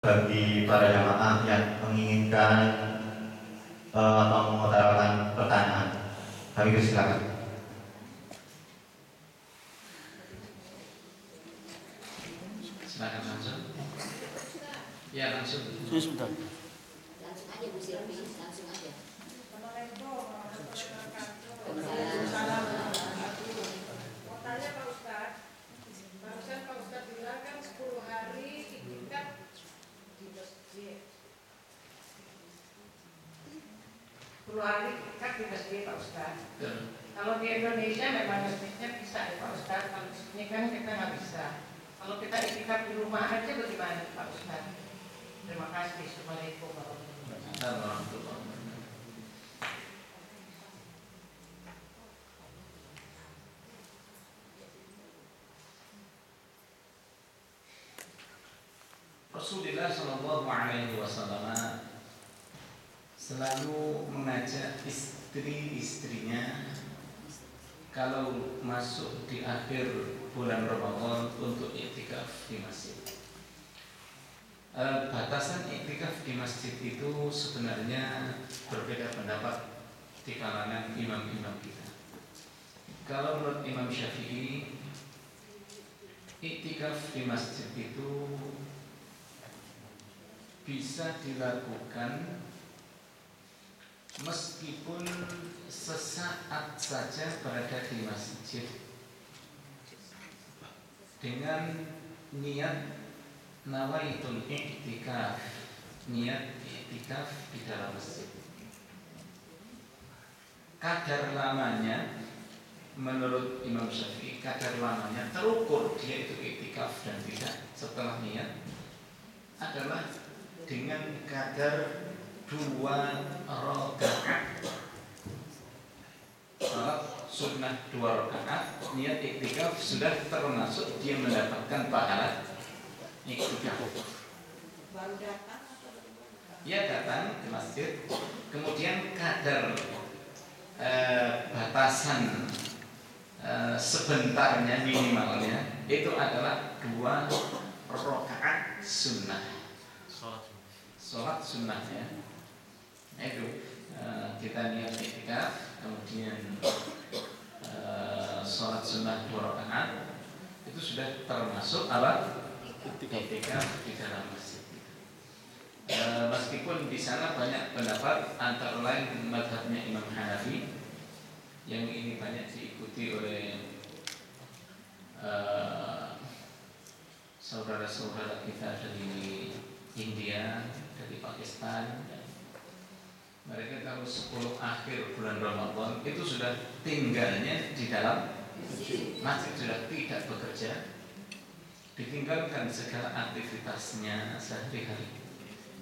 bagi para jamaah yang menginginkan atau mengutarakan pertanyaan. Kami silakan. Silakan langsung. Ya langsung. Sudah. Langsung aja Bu Silvi, langsung aja. Mau tanya Pak Ustadz, barusan Pak Ustadz bilang kan 10 hari iktikaf di masjid. 10 hari iktikaf di masjid Pak Ustadz. Kalau di Indonesia memang masjidnya bisa ya Pak Ustadz, kalau di sini kan kita nggak bisa. Kalau kita iktikaf di rumah aja bagaimana Pak Ustadz? Terima kasih. Assalamualaikum warahmatullahi wabarakatuh. Rasulullah Shallallahu Alaihi Wasallam selalu mengajak istri-istrinya kalau masuk di akhir bulan Ramadan untuk iktikaf di masjid. Batasan iktikaf di masjid itu sebenarnya berbeda pendapat di kalangan imam-imam kita. Kalau menurut Imam Syafi'i, iktikaf di masjid itu bisa dilakukan meskipun sesaat saja berada di masjid dengan niat nawaitul i'tikaf, niat i'tikaf di dalam masjid. Kadar lamanya menurut Imam Syafi'i, kadar lamanya terukur dia itu i'tikaf dan tidak setelah niat adalah dengan kadar 2 rakaat. Salat sunnah 2 rakaat, niat i'tikaf sudah termasuk dia mendapatkan pahala iktikaf. Baru datang atau Ia datang ke masjid, kemudian kadar batasan sebentarnya minimalnya itu adalah 2 rakaat sunnah. Sholat sunnahnya itu kita niat iktikaf, kemudian sholat sunnah 2 rakaat itu sudah termasuk apa? Iktikaf di dalam masjid. Meskipun di sana banyak pendapat, antara lain mazhabnya Imam Hanafi yang ini banyak diikuti oleh saudara-saudara kita dari India, dari Pakistan. Mereka kalau 10 akhir bulan Ramadan itu sudah tinggalnya di dalam masjid, sudah tidak bekerja, ditinggalkan segala aktivitasnya sehari-hari.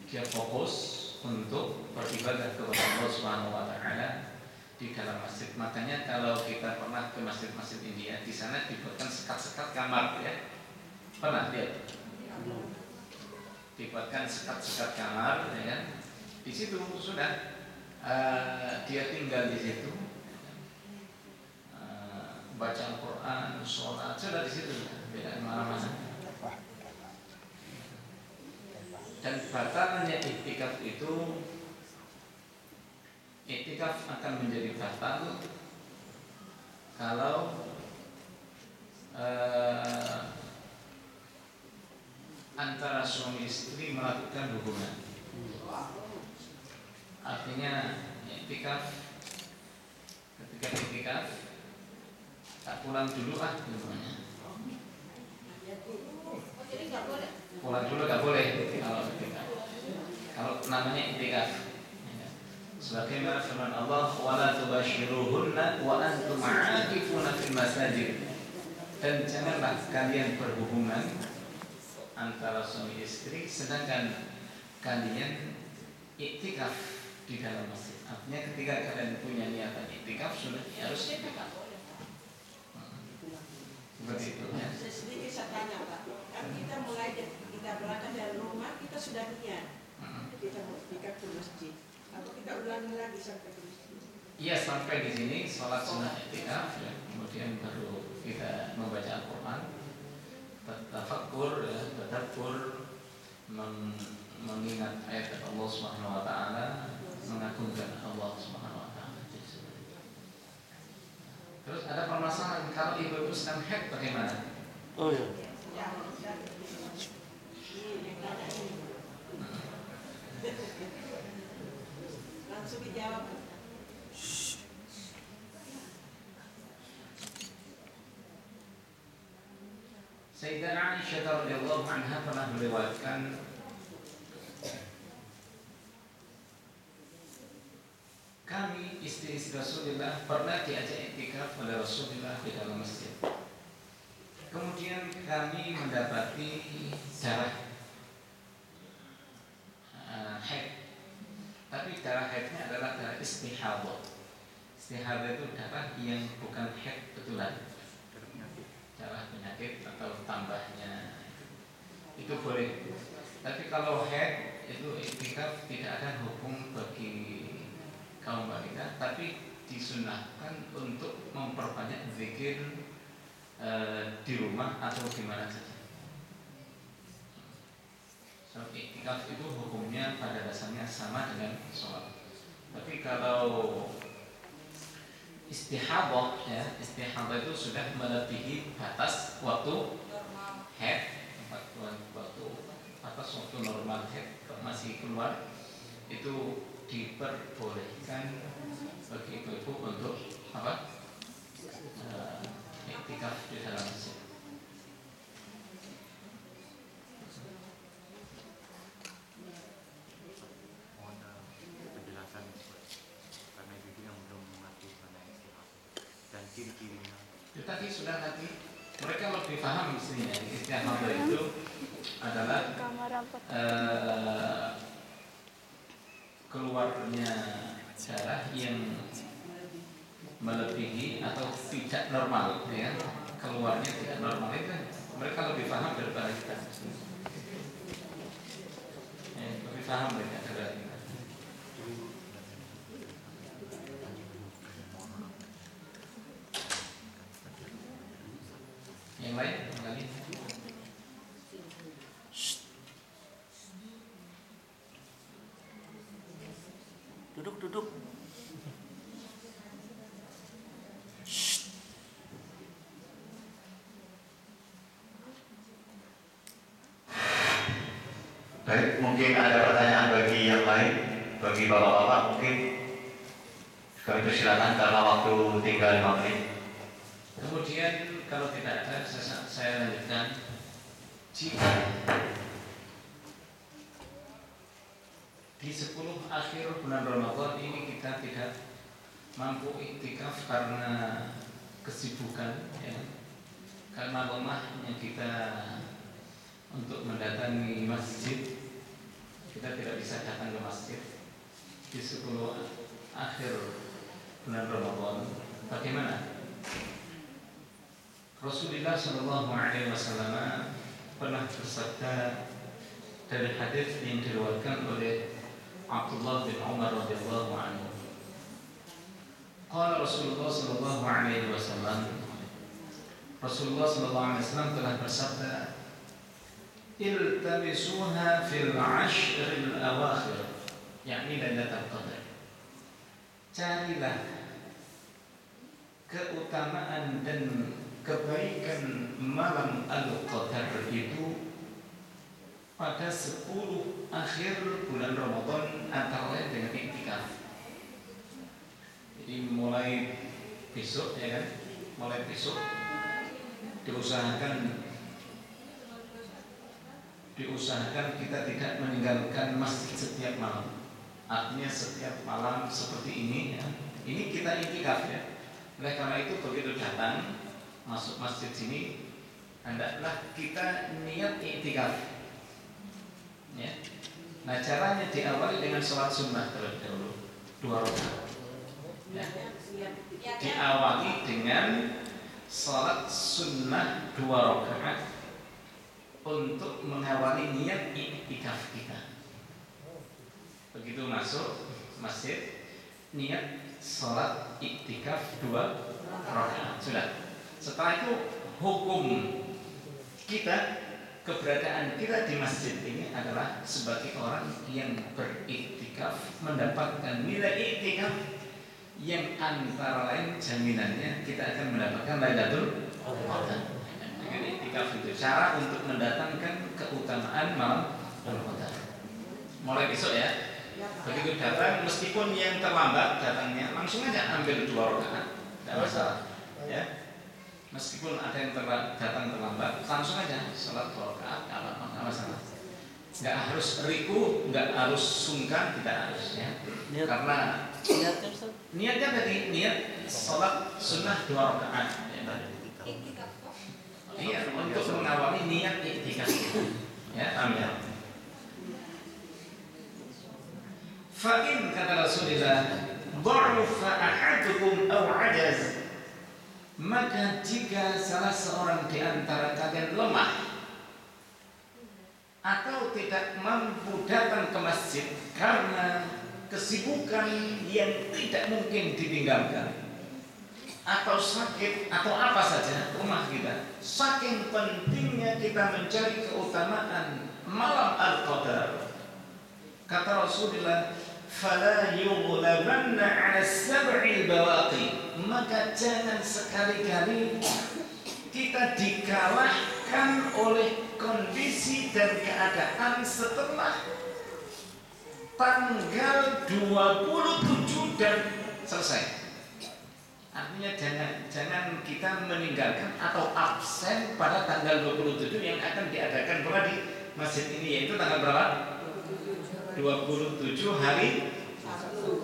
Dia fokus untuk beribadah kepada Allah Subhanahu wa taala di dalam masjid. Makanya kalau kita pernah ke masjid-masjid India, di sana dibuatkan sekat-sekat kamar ya. Pernah lihat? Dibuatkan sekat-sekat kamar ya kan? Di situ sudah dia tinggal di situ. Baca Al-Quran, sholat, sudah di situ, tidak kemana-mana. Dan batalnya iktikaf itu, iktikaf akan menjadi batal kalau antara suami istri melakukan hubungan. Artinya iktikaf, ketika iktikaf tak pulang dulu namanya. Jadi nggak boleh. Pulang dulu nggak boleh kalau iktikaf. Kalau namanya iktikaf. Sebagaimana firman Allah, "Wala tubashiruhunna wa antum aakifuna fil masajid." Dan janganlah kalian berhubungan antara suami istri sedangkan kalian iktikaf di dalam masjid. Artinya ketika kalian punya niatan iktikaf sudah harus iktikaf. Seperti itu ya. sedikit saya tanya Pak, kan kita mulai kita berangkat dari rumah kita sudah niat kita mau iktikaf ke masjid, atau kita ulangi lagi sampai ke masjid? Iya, sampai di sini sholat sunnah iktikaf ya. Kemudian baru kita membaca Al-Quran, bertafakkur ya, bertafakkur mengingat ayat Allah Subhanahu wa taala, mengagungkan Allah Subhanahu wa taala. Terus ada permasalahan kalau ibu sedang haid bagaimana? Oh ya. Langsung dijawab. Sayyidah Aisyah radhiyallahu anha pernah meriwayatkan kami istri-istri Rasulullah pernah diajak iktikaf oleh Rasulullah di dalam masjid. Kemudian kami mendapati darah haid. Tapi darah haidnya adalah darah istihadah. Istihadah itu darah yang bukan haid betulan. Darah penyakit atau tambahnya itu boleh. Tapi kalau haid itu iktikaf tidak ada hukum bagi kaum wanita, tapi disunahkan untuk memperbanyak zikir di rumah atau di mana saja. So, iktikaf itu hukumnya pada dasarnya sama dengan sholat. Tapi kalau istihadah, ya, istihadah itu sudah melebihi batas waktu haid, waktu batas waktu normal haid masih keluar, itu diperbolehkan bagi ibu-ibu untuk apa? Iktikaf di dalam masjid. Penjelasan karena itu yang belum mengerti mengenai istilah dan ciri-cirinya. Tadi sudah mereka lebih paham mestinya istihadah itu adalah keluarnya darah yang melebihi atau tidak normal, ya, keluarnya tidak normal itu mereka lebih paham daripada kita, ya, lebih paham mereka daripada kita. Yang lain lagi? Duduk. Baik, mungkin ada pertanyaan bagi yang lain, bagi bapak-bapak mungkin kami persilakan karena waktu tinggal 5 menit. Kemudian kalau tidak ada, saya lanjutkan. Jika di 10 akhir bulan Ramadan ini kita tidak mampu iktikaf karena kesibukan, ya, karena lemahnya kita untuk mendatangi masjid, kita tidak bisa datang ke masjid di 10 akhir bulan Ramadan. Bagaimana? Rasulullah Shallallahu Alaihi Wasallam pernah bersabda dari hadis yang diriwayatkan oleh Abdullah bin Umar radhiyallahu anhu. Qala Rasulullah Shallallahu Alaihi Wasallam, Rasulullah Shallallahu Alaihi Wasallam telah bersabda, iltamisuha fil ashril awakhir, yakni Lailatul Qadar. Carilah keutamaan dan kebaikan malam Al-Qadar itu pada 10 akhir bulan Ramadan, antara lain dengan iktikaf. Jadi mulai besok, ya kan? Mulai besok diusahakan kita tidak meninggalkan masjid setiap malam. Artinya setiap malam seperti ini, ya, ini kita iktikaf, ya. Oleh karena itu begitu datang masuk masjid sini, hendaklah kita niat iktikaf, ya. Nah, caranya diawali dengan sholat sunnah terlebih dahulu 2 rakaat, ya. Diawali dengan sholat sunnah 2 rakaat untuk mengawali niat iktikaf kita. Begitu masuk masjid, niat sholat iktikaf 2 rakaat sudah. Setelah itu hukum kita keberadaan kita di masjid ini adalah sebagai orang yang beriktikaf, mendapatkan nilai iktikaf yang antara lain jaminannya kita akan mendapatkan Lailatul Qadar. Dengan iktikaf itu cara untuk mendatangkan keutamaan malam Ramadan. Mulai besok ya, begitu datang meskipun yang terlambat datangnya langsung aja ambil 2 rakaat, tidak masalah ya. Meskipun ada yang datang terlambat, langsung aja sholat 2 rakaat, nggak masalah. Nggak harus riku, nggak harus sungkan, tidak harus ya. Karena niatnya tadi niat sholat sunnah 2 rakaat. Ya. Iya, untuk mengawali niat iktikaf. Ya, amin. Fa'in kata Rasulullah, "Dha'ufa ahadukum aw 'ajaz." Maka jika salah seorang di antara kalian lemah atau tidak mampu datang ke masjid karena kesibukan yang tidak mungkin ditinggalkan, atau sakit atau apa saja rumah kita, saking pentingnya kita mencari keutamaan malam Al-Qadar, kata Rasulullah, fala yughlabanna 'ala sab'il bawaqi, maka jangan sekali-kali kita dikalahkan oleh kondisi dan keadaan setelah tanggal 27 dan selesai. Artinya jangan kita meninggalkan atau absen pada tanggal 27 yang akan diadakan pula di masjid ini, yaitu tanggal berapa? 27 hari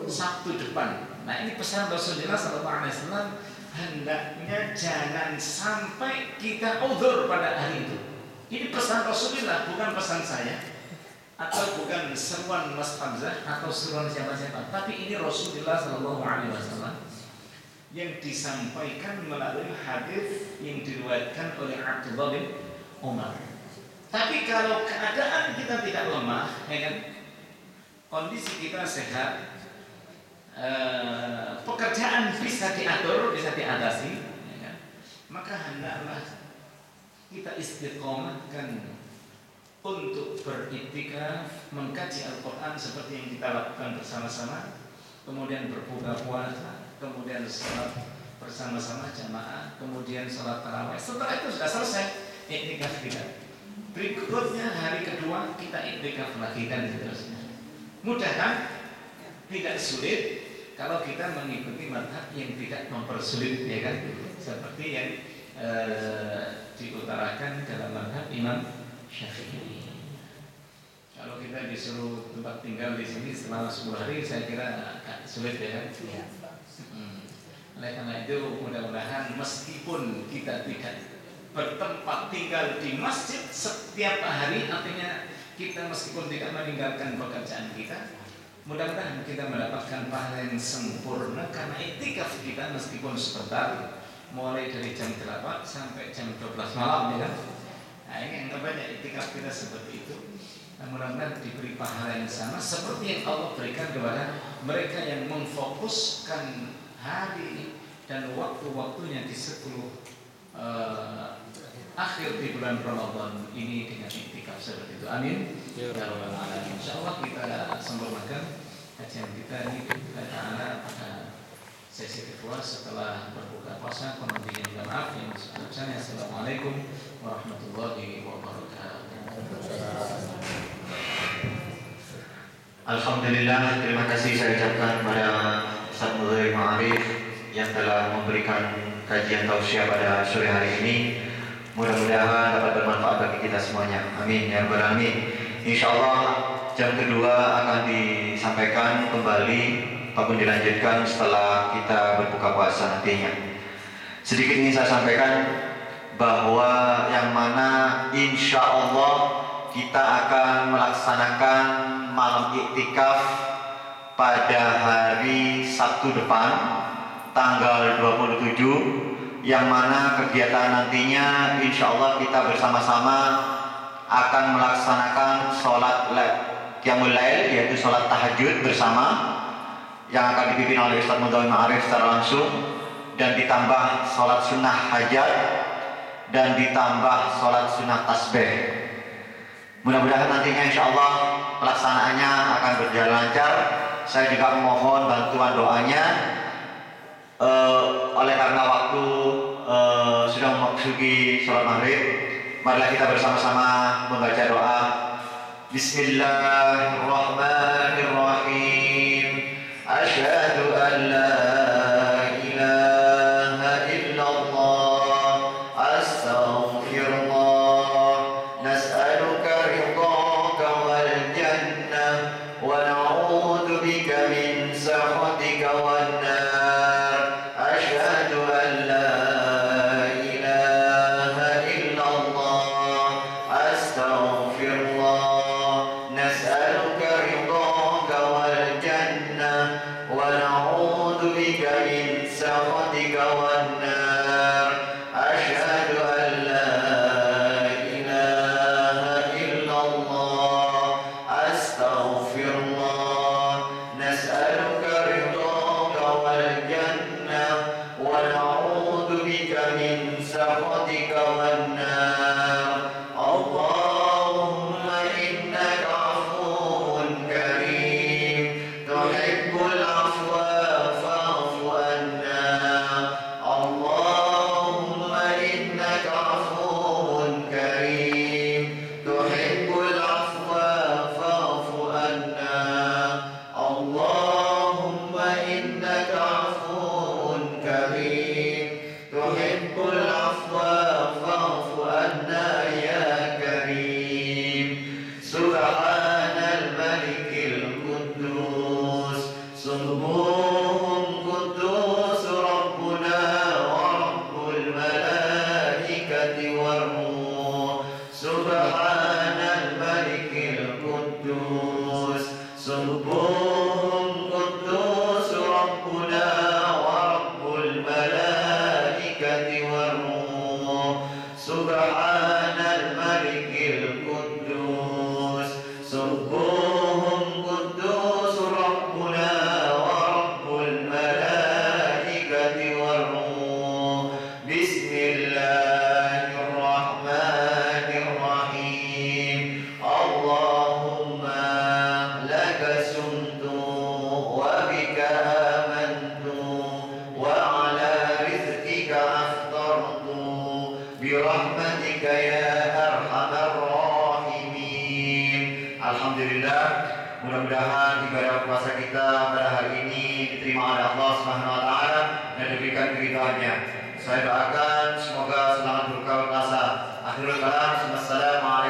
Sabtu depan. Nah, ini pesan Rasulullah SAW, hendaknya jangan sampai kita uzur pada hari itu. Ini pesan Rasulullah, bukan pesan saya atau bukan seruan Mas Hamzah atau seruan siapa-siapa, tapi ini Rasulullah SAW yang disampaikan melalui hadis yang diriwayatkan oleh Abdullah bin Umar. Tapi kalau keadaan kita tidak lemah, ya kan, kondisi kita sehat, pekerjaan bisa diatur, bisa diatasi, ya kan, maka hendaklah kita istiqomahkan untuk beriktikaf, mengkaji Al-Quran seperti yang kita lakukan bersama-sama, kemudian berbuka puasa, kemudian sholat bersama-sama jamaah, kemudian sholat tarawih. Setelah itu sudah selesai iktikaf kita. Berikutnya hari kedua kita iktikaf lagi dan seterusnya. Mudah kan? Tidak sulit kalau kita mengikuti mazhab yang tidak mempersulit, ya kan? Seperti yang diutarakan dalam mazhab Imam Syafi'i. Kalau kita disuruh tempat tinggal di sini selama 10 hari, saya kira agak sulit, ya kan? Oleh karena itu mudah-mudahan meskipun kita tidak bertempat tinggal di masjid setiap hari, artinya kita meskipun tidak meninggalkan pekerjaan kita, mudah-mudahan kita mendapatkan pahala yang sempurna karena iktikaf kita meskipun sebentar, mulai dari jam 8 sampai jam 12 malam, ya kan? Nah, ini yang terbanyak iktikaf kita seperti itu. Nah, mudah-mudahan diberi pahala yang sama seperti yang Allah berikan kepada mereka yang memfokuskan hari dan waktu-waktunya di 10 akhir di bulan Ramadan ini dengan iktikaf seperti itu. Amin. Ya Rabbal Alamin. Insyaallah kita sempurnakan kajian kita ini pada sesi kedua setelah berbuka puasa. Kemudian minta maaf yang sebesar-besarnya. Assalamualaikum warahmatullahi wabarakatuh. Alhamdulillah, terima kasih saya ucapkan kepada Ustaz Mudzair Ma'arif yang telah memberikan kajian tausiah pada sore hari ini. Mudah-mudahan dapat bermanfaat bagi kita semuanya. Amin ya rabbal alamin. Insyaallah jam kedua akan disampaikan kembali ataupun dilanjutkan setelah kita berbuka puasa nantinya. Sedikit ingin saya sampaikan bahwa yang mana insyaallah kita akan melaksanakan malam iktikaf pada hari Sabtu depan tanggal 27, yang mana kegiatan nantinya insya Allah kita bersama-sama akan melaksanakan sholat qiyamul lail, yaitu sholat tahajud bersama yang akan dipimpin oleh Ustaz Mudzair Ma'arif secara langsung, dan ditambah sholat sunnah hajat dan ditambah sholat sunnah tasbih. Mudah-mudahan nantinya insya Allah pelaksanaannya akan berjalan lancar. Saya juga memohon bantuan doanya. Oleh karena waktu sudah memasuki sholat maghrib, marilah kita bersama-sama membaca doa. Bismillahirrahmanirrahim. Asyhadu an la ilaha illallah, astaghfirullah, nas'aluka ridhaka wal jannah wa na'udzu bika min sakhatika wan nar. Asyhadu an la ilaha illallah, astaghfirullah, nas'aluka ridhaka wal jannah wa na'udzu bika min sakhatika wan nar. Asyhadu an la ilaha illallah, astaghfirullah, nas'aluka ridhaka wal jannah wa na'udzu bika min sakhatika wan nar. Allahumma innaka afuwwun karim, tuhibbul afwa fa'fu anna. Allahumma innaka afuwwun karim, tuhibbul afwa fa'fu anna. Allahumma innaka afuwwun karim, tuhibbul afwa fa'fu anna ya karim. Subhanal malikil quddus, subuhun quddus rabbuna wa rabbul malaikati war ruh. Subhanal malikil quddus, subuhun quddus rabbuna wa rabbul malaikati war ruh. Subhanal malikil quddus, subuhun quddus rabbuna wa rabbul malaikati war ruh. Bismillahirrahmanirrahim. Allahumma laka sumtu wa bika amantu wa ala rizqika aftartu birahmatika ya arhamar rahimin. Alhamdulillah, mudah-mudahan ibadah puasa kita pada hari ini diterima oleh Allah Subhanahu wa taala dan diberikan keridhaannya. Saya doakan semoga selamat berbuka puasa. Akhirul kalam, wassalamualaikum.